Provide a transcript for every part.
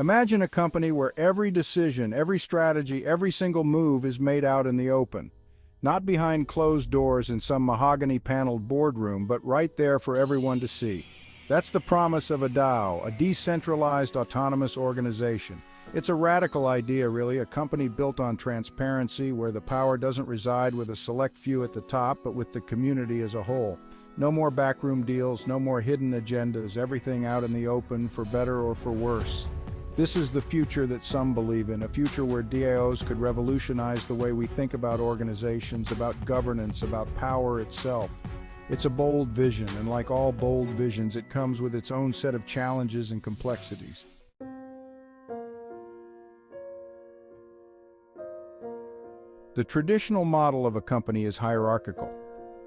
Imagine a company where every decision, every strategy, every single move is made out in the open. Not behind closed doors in some mahogany-paneled boardroom, but right there for everyone to see. That's the promise of a DAO, a decentralized autonomous organization. It's a radical idea, really, a company built on transparency where the power doesn't reside with a select few at the top, but with the community as a whole. No more backroom deals, no more hidden agendas, everything out in the open for better or for worse. This is the future that some believe in, a future where DAOs could revolutionize the way we think about organizations, about governance, about power itself. It's a bold vision, and like all bold visions, it comes with its own set of challenges and complexities. The traditional model of a company is hierarchical.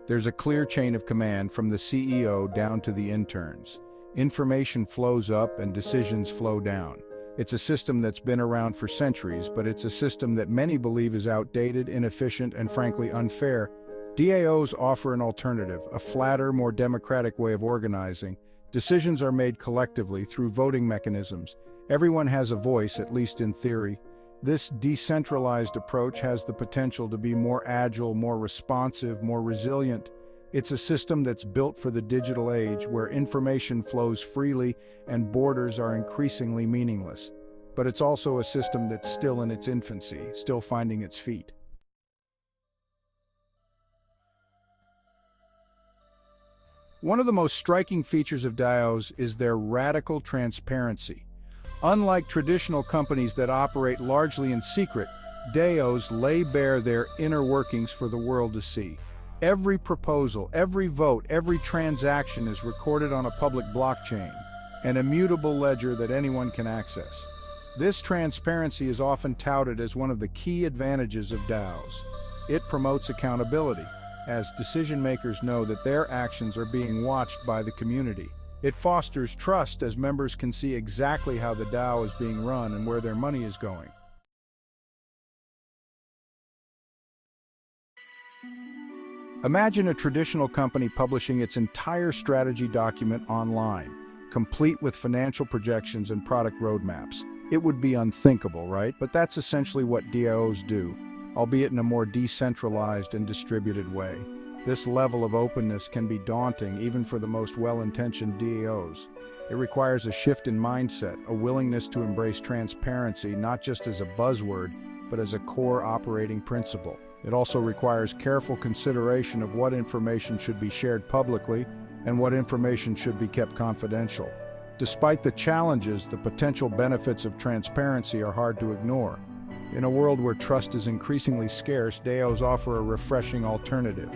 There's a clear chain of command from the CEO down to the interns. Information flows up and decisions flow down. It's a system that's been around for centuries, but it's a system that many believe is outdated, inefficient, and frankly unfair. DAOs offer an alternative, a flatter, more democratic way of organizing. Decisions are made collectively through voting mechanisms. Everyone has a voice, at least in theory. This decentralized approach has the potential to be more agile, more responsive, more resilient. It's a system that's built for the digital age, where information flows freely and borders are increasingly meaningless. But it's also a system that's still in its infancy, still finding its feet. One of the most striking features of DAOs is their radical transparency. Unlike traditional companies that operate largely in secret, DAOs lay bare their inner workings for the world to see. Every proposal, every vote, every transaction is recorded on a public blockchain, an immutable ledger that anyone can access. This transparency is often touted as one of the key advantages of DAOs. It promotes accountability, as decision-makers know that their actions are being watched by the community. It fosters trust, as members can see exactly how the DAO is being run and where their money is going. Imagine a traditional company publishing its entire strategy document online, complete with financial projections and product roadmaps. It would be unthinkable, right? But that's essentially what DAOs do, albeit in a more decentralized and distributed way. This level of openness can be daunting even for the most well-intentioned DAOs. It requires a shift in mindset, a willingness to embrace transparency not just as a buzzword, but as a core operating principle. It also requires careful consideration of what information should be shared publicly and what information should be kept confidential. Despite the challenges, the potential benefits of transparency are hard to ignore. In a world where trust is increasingly scarce, DAOs offer a refreshing alternative.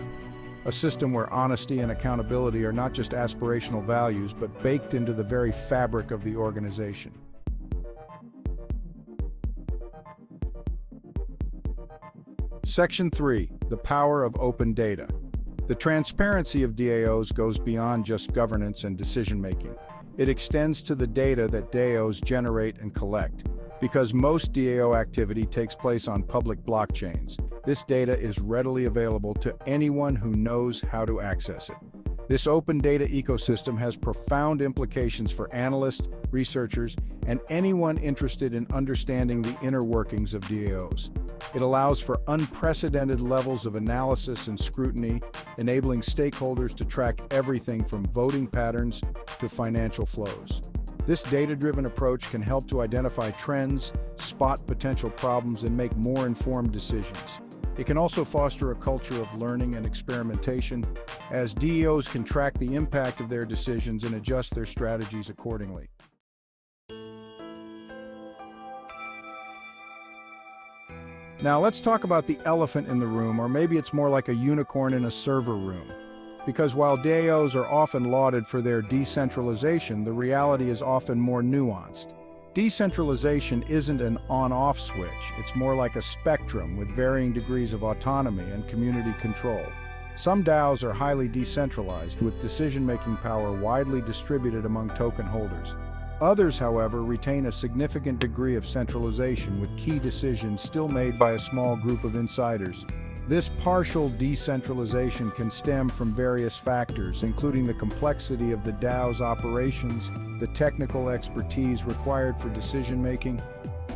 A system where honesty and accountability are not just aspirational values, but baked into the very fabric of the organization. Section 3. The power of open data. The transparency of DAOs goes beyond just governance and decision-making. It extends to the data that DAOs generate and collect. Because most DAO activity takes place on public blockchains, this data is readily available to anyone who knows how to access it. This open data ecosystem has profound implications for analysts, researchers, and anyone interested in understanding the inner workings of DAOs. It allows for unprecedented levels of analysis and scrutiny, enabling stakeholders to track everything from voting patterns to financial flows. This data-driven approach can help to identify trends, spot potential problems, and make more informed decisions. It can also foster a culture of learning and experimentation, as DAOs can track the impact of their decisions and adjust their strategies accordingly. Now let's talk about the elephant in the room, or maybe it's more like a unicorn in a server room. Because while DAOs are often lauded for their decentralization, the reality is often more nuanced. Decentralization isn't an on-off switch, it's more like a spectrum with varying degrees of autonomy and community control. Some DAOs are highly decentralized, with decision-making power widely distributed among token holders. Others, however, retain a significant degree of centralization, with key decisions still made by a small group of insiders. This partial decentralization can stem from various factors, including the complexity of the DAO's operations, the technical expertise required for decision-making,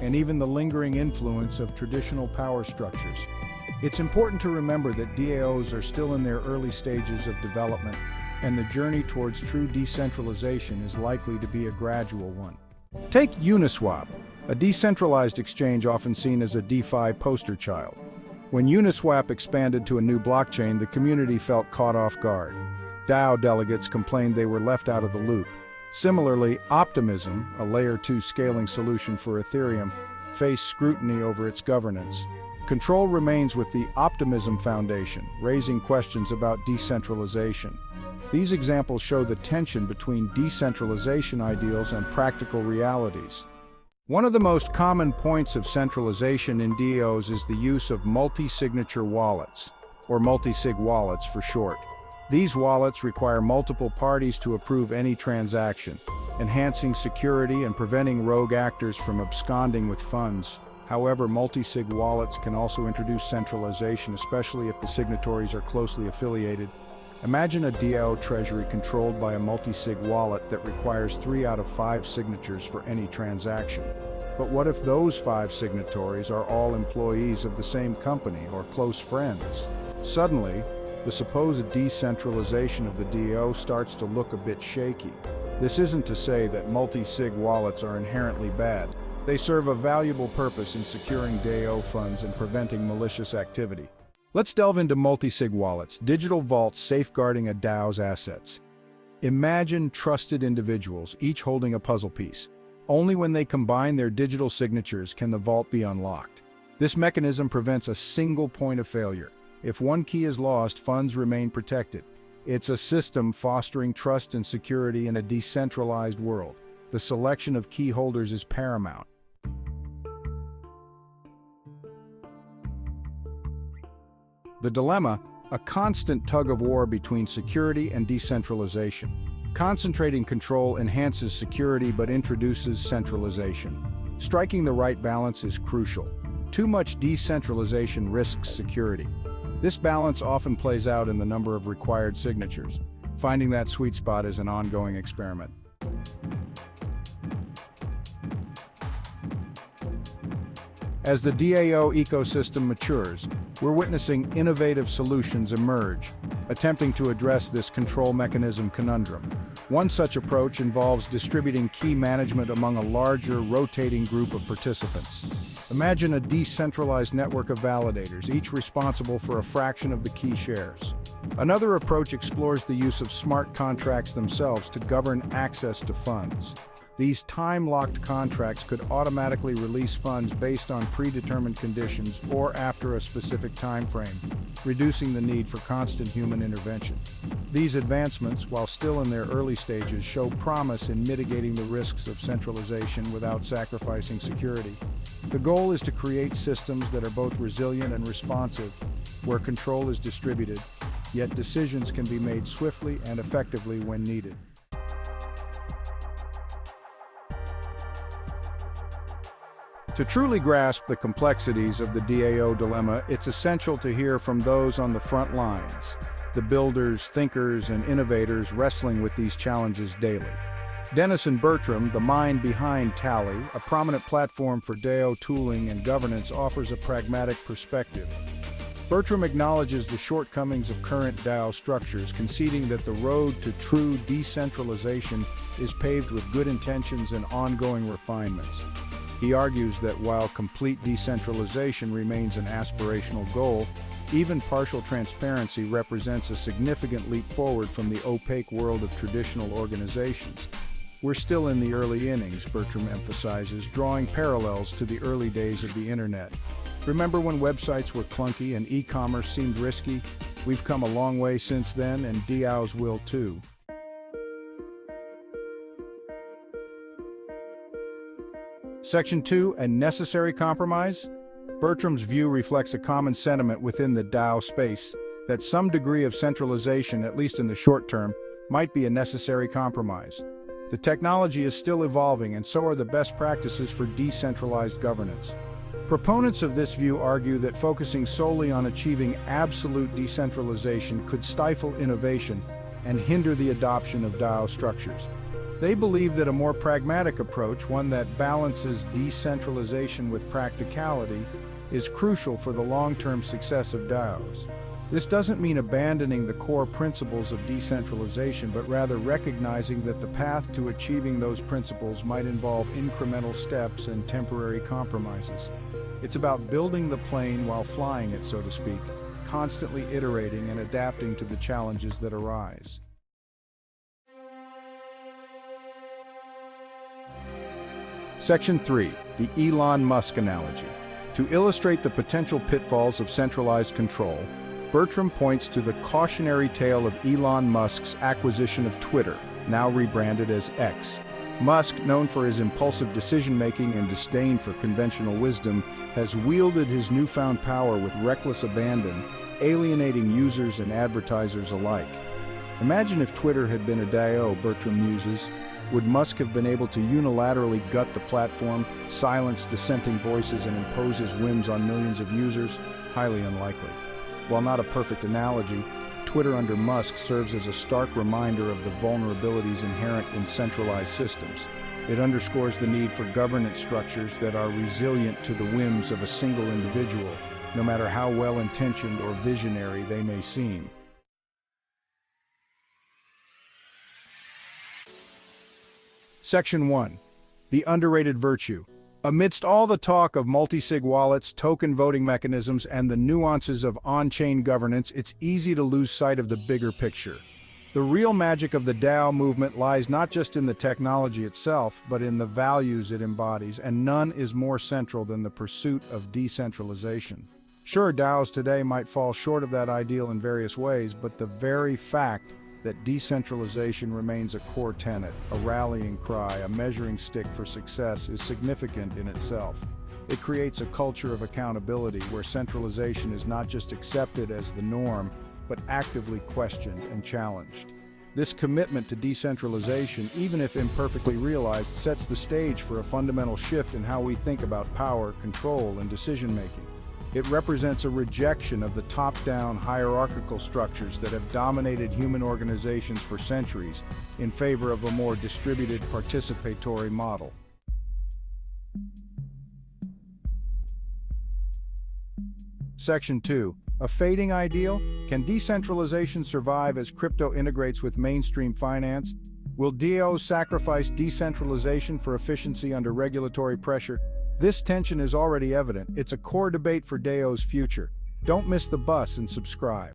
and even the lingering influence of traditional power structures. It's important to remember that DAOs are still in their early stages of development, and the journey towards true decentralization is likely to be a gradual one. Take Uniswap, a decentralized exchange often seen as a DeFi poster child. When Uniswap expanded to a new blockchain, the community felt caught off guard. DAO delegates complained they were left out of the loop. Similarly, Optimism, a Layer 2 scaling solution for Ethereum, faced scrutiny over its governance. Control remains with the Optimism Foundation, raising questions about decentralization. These examples show the tension between decentralization ideals and practical realities. One of the most common points of centralization in DAOs is the use of multi-signature wallets, or multi-sig wallets for short. These wallets require multiple parties to approve any transaction, enhancing security and preventing rogue actors from absconding with funds. However, multi-sig wallets can also introduce centralization, especially if the signatories are closely affiliated. Imagine a DAO treasury controlled by a multi-sig wallet that requires 3 out of 5 signatures for any transaction. But what if those 5 signatories are all employees of the same company or close friends? Suddenly, the supposed decentralization of the DAO starts to look a bit shaky. This isn't to say that multi-sig wallets are inherently bad. They serve a valuable purpose in securing DAO funds and preventing malicious activity. Let's delve into multi-sig wallets, digital vaults safeguarding a DAO's assets. Imagine trusted individuals, each holding a puzzle piece. Only when they combine their digital signatures can the vault be unlocked. This mechanism prevents a single point of failure. If one key is lost, funds remain protected. It's a system fostering trust and security in a decentralized world. The selection of key holders is paramount. The dilemma, a constant tug-of-war between security and decentralization. Concentrating control enhances security but introduces centralization. Striking the right balance is crucial. Too much decentralization risks security. This balance often plays out in the number of required signatures. Finding that sweet spot is an ongoing experiment. As the DAO ecosystem matures, we're witnessing innovative solutions emerge, attempting to address this control mechanism conundrum. One such approach involves distributing key management among a larger, rotating group of participants. Imagine a decentralized network of validators, each responsible for a fraction of the key shares. Another approach explores the use of smart contracts themselves to govern access to funds. These time-locked contracts could automatically release funds based on predetermined conditions or after a specific time frame, reducing the need for constant human intervention. These advancements, while still in their early stages, show promise in mitigating the risks of centralization without sacrificing security. The goal is to create systems that are both resilient and responsive, where control is distributed, yet decisions can be made swiftly and effectively when needed. To truly grasp the complexities of the DAO dilemma, it's essential to hear from those on the front lines, the builders, thinkers, and innovators wrestling with these challenges daily. Dennis and Bertram, the mind behind Tally, a prominent platform for DAO tooling and governance, offers a pragmatic perspective. Bertram acknowledges the shortcomings of current DAO structures, conceding that the road to true decentralization is paved with good intentions and ongoing refinements. He argues that while complete decentralization remains an aspirational goal, even partial transparency represents a significant leap forward from the opaque world of traditional organizations. We're still in the early innings, Bertram emphasizes, drawing parallels to the early days of the internet. Remember when websites were clunky and e-commerce seemed risky? We've come a long way since then, and DAOs will too. Section 2, a necessary compromise? Bertram's view reflects a common sentiment within the DAO space, that some degree of centralization, at least in the short term, might be a necessary compromise. The technology is still evolving, and so are the best practices for decentralized governance. Proponents of this view argue that focusing solely on achieving absolute decentralization could stifle innovation and hinder the adoption of DAO structures. They believe that a more pragmatic approach, one that balances decentralization with practicality, is crucial for the long-term success of DAOs. This doesn't mean abandoning the core principles of decentralization, but rather recognizing that the path to achieving those principles might involve incremental steps and temporary compromises. It's about building the plane while flying it, so to speak, constantly iterating and adapting to the challenges that arise. Section 3. The Elon Musk analogy. To illustrate the potential pitfalls of centralized control, Bertram points to the cautionary tale of Elon Musk's acquisition of Twitter, now rebranded as X. Musk, known for his impulsive decision-making and disdain for conventional wisdom, has wielded his newfound power with reckless abandon, alienating users and advertisers alike. Imagine if Twitter had been a DAO, Bertram muses. Would Musk have been able to unilaterally gut the platform, silence dissenting voices, and impose his whims on millions of users? Highly unlikely. While not a perfect analogy, Twitter under Musk serves as a stark reminder of the vulnerabilities inherent in centralized systems. It underscores the need for governance structures that are resilient to the whims of a single individual, no matter how well-intentioned or visionary they may seem. Section 1. The underrated virtue. Amidst all the talk of multi-sig wallets, token voting mechanisms, and the nuances of on-chain governance, it's easy to lose sight of the bigger picture. The real magic of the DAO movement lies not just in the technology itself, but in the values it embodies, and none is more central than the pursuit of decentralization. Sure, DAOs today might fall short of that ideal in various ways, but the very fact that decentralization remains a core tenet, a rallying cry, a measuring stick for success is significant in itself. It creates a culture of accountability where centralization is not just accepted as the norm, but actively questioned and challenged. This commitment to decentralization, even if imperfectly realized, sets the stage for a fundamental shift in how we think about power, control, and decision-making. It represents a rejection of the top-down hierarchical structures that have dominated human organizations for centuries in favor of a more distributed participatory model. Section 2. A fading ideal? Can decentralization survive as crypto integrates with mainstream finance? Will DAOs sacrifice decentralization for efficiency under regulatory pressure? This tension is already evident. It's a core debate for DAO's future. Don't miss the bus and subscribe.